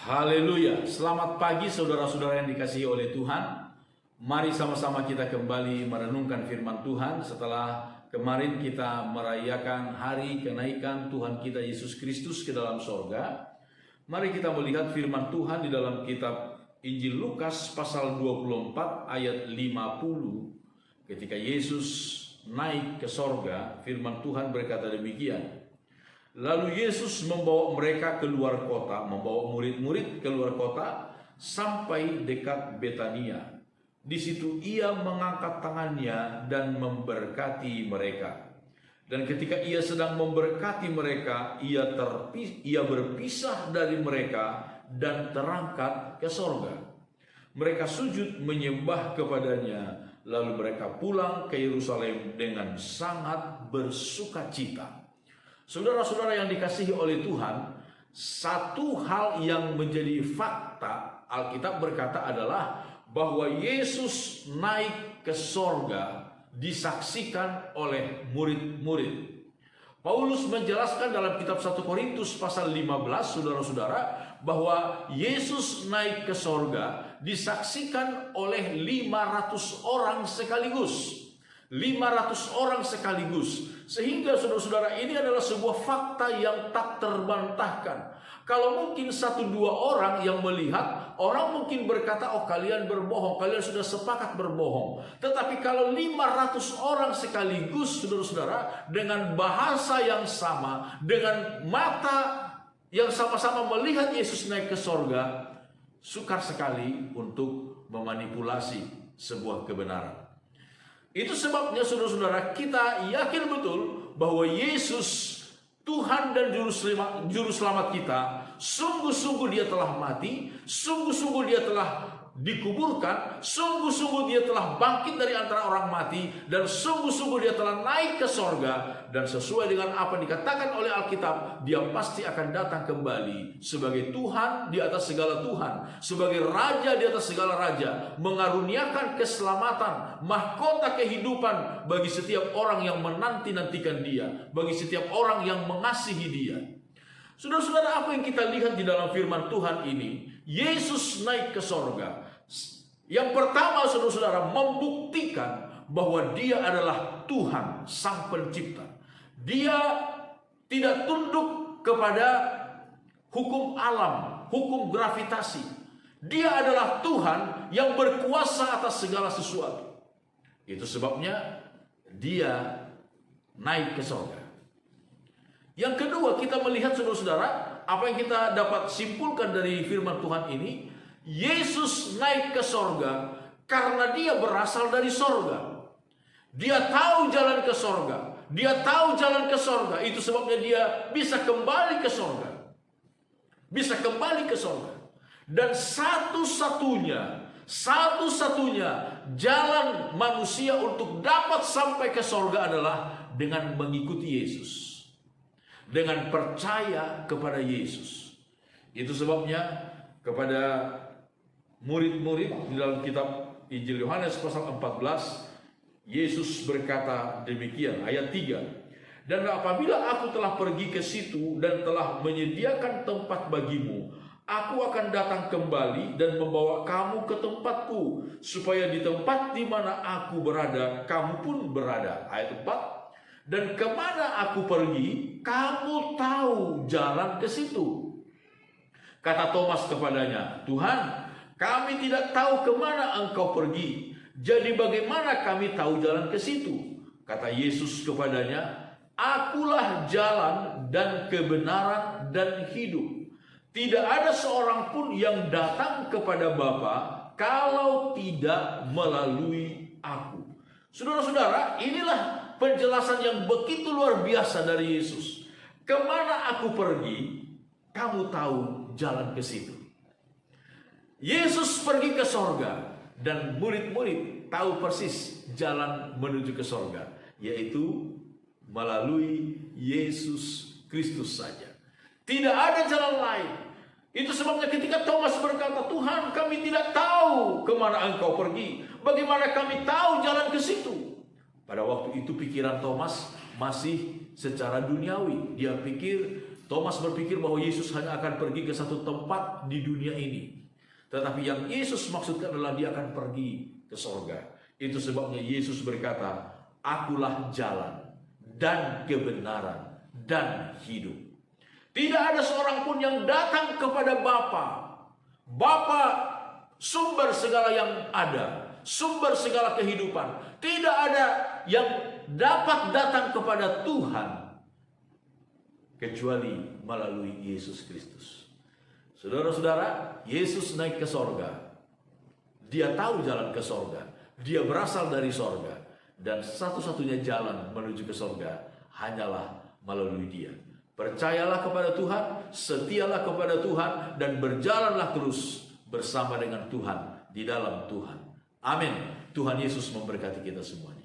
Haleluya. Selamat pagi saudara-saudara yang dikasihi oleh Tuhan. Mari sama-sama kita kembali merenungkan firman Tuhan setelah kemarin kita merayakan hari kenaikan Tuhan kita Yesus Kristus ke dalam sorga. Mari kita melihat firman Tuhan di dalam kitab Injil Lukas pasal 24 ayat 50. Ketika Yesus naik ke sorga, firman Tuhan berkata demikian. Lalu Yesus membawa mereka keluar kota, membawa murid-murid keluar kota sampai dekat Betania. Di situ ia mengangkat tangannya dan memberkati mereka. Dan ketika ia sedang memberkati mereka, ia berpisah dari mereka dan terangkat ke sorga. Mereka sujud menyembah kepadanya, lalu mereka pulang ke Yerusalem dengan sangat bersukacita. Saudara-saudara yang dikasihi oleh Tuhan, satu hal yang menjadi fakta Alkitab berkata adalah bahwa Yesus naik ke sorga disaksikan oleh murid-murid. Paulus menjelaskan dalam kitab 1 Korintus pasal 15, saudara-saudara, bahwa Yesus naik ke sorga disaksikan oleh 500 orang sekaligus. 500 orang sekaligus. Sehingga saudara-saudara, ini adalah sebuah fakta yang tak terbantahkan. Kalau mungkin 1-2 orang yang melihat, orang mungkin berkata, oh kalian berbohong, kalian sudah sepakat berbohong. Tetapi kalau 500 orang sekaligus, saudara-saudara, dengan bahasa yang sama, dengan mata yang sama-sama melihat Yesus naik ke sorga, sukar sekali untuk memanipulasi sebuah kebenaran. Itu sebabnya saudara-saudara, kita yakin betul bahwa Yesus Tuhan dan Juru Selamat kita, sungguh-sungguh dia telah mati, sungguh-sungguh dia telah dikuburkan, sungguh-sungguh dia telah bangkit dari antara orang mati, dan sungguh-sungguh dia telah naik ke sorga. Dan sesuai dengan apa yang dikatakan oleh Alkitab, dia pasti akan datang kembali sebagai Tuhan di atas segala Tuhan, sebagai Raja di atas segala Raja, mengaruniakan keselamatan, mahkota kehidupan bagi setiap orang yang menanti-nantikan dia, bagi setiap orang yang mengasihi dia. Saudara-saudara, apa yang kita lihat di dalam firman Tuhan ini, Yesus naik ke sorga. Yang pertama, saudara-saudara, membuktikan bahwa dia adalah Tuhan, Sang Pencipta. Dia tidak tunduk kepada hukum alam, hukum gravitasi. Dia adalah Tuhan yang berkuasa atas segala sesuatu. Itu sebabnya dia naik ke sorga. Yang kedua, kita melihat saudara-saudara, apa yang kita dapat simpulkan dari firman Tuhan ini, Yesus naik ke sorga karena dia berasal dari sorga. Dia tahu jalan ke sorga. Dia tahu jalan ke sorga. Itu sebabnya dia bisa kembali ke sorga. Bisa kembali ke sorga. Dan satu-satunya jalan manusia untuk dapat sampai ke sorga adalah dengan mengikuti Yesus, dengan percaya kepada Yesus. Itu sebabnya kepada murid-murid di dalam kitab Injil Yohanes pasal 14, Yesus berkata demikian, ayat 3. Dan apabila aku telah pergi ke situ dan telah menyediakan tempat bagimu, aku akan datang kembali dan membawa kamu ke tempatku, supaya di tempat di mana aku berada, kamu pun berada. Ayat 4. Dan kemana aku pergi, kamu tahu jalan ke situ. Kata Thomas kepadanya, Tuhan, kami tidak tahu kemana engkau pergi. Jadi bagaimana kami tahu jalan ke situ? Kata Yesus kepadanya, akulah jalan dan kebenaran dan hidup. Tidak ada seorang pun yang datang kepada Bapa kalau tidak melalui aku. Saudara-saudara, inilah penjelasan yang begitu luar biasa dari Yesus. Kemana aku pergi, kamu tahu jalan ke situ. Yesus pergi ke sorga, dan murid-murid tahu persis jalan menuju ke sorga, yaitu melalui Yesus Kristus saja. Tidak ada jalan lain. Itu sebabnya ketika Thomas berkata, Tuhan, kami tidak tahu kemana engkau pergi. Bagaimana kami tahu jalan ke situ? Pada waktu itu pikiran Thomas masih secara duniawi. Dia pikir Thomas berpikir bahwa Yesus hanya akan pergi ke satu tempat di dunia ini. Tetapi yang Yesus maksudkan adalah dia akan pergi ke sorga. Itu sebabnya Yesus berkata, "Akulah jalan dan kebenaran dan hidup." Tidak ada seorang pun yang datang kepada Bapa. Bapa sumber segala yang ada, sumber segala kehidupan. Tidak ada yang dapat datang kepada Tuhan kecuali melalui Yesus Kristus. Saudara-saudara, Yesus naik ke sorga. Dia tahu jalan ke sorga. Dia berasal dari sorga. Dan satu-satunya jalan menuju ke sorga hanyalah melalui dia. Percayalah kepada Tuhan, setialah kepada Tuhan, dan berjalanlah terus bersama dengan Tuhan di dalam Tuhan. Amin. Tuhan Yesus memberkati kita semuanya.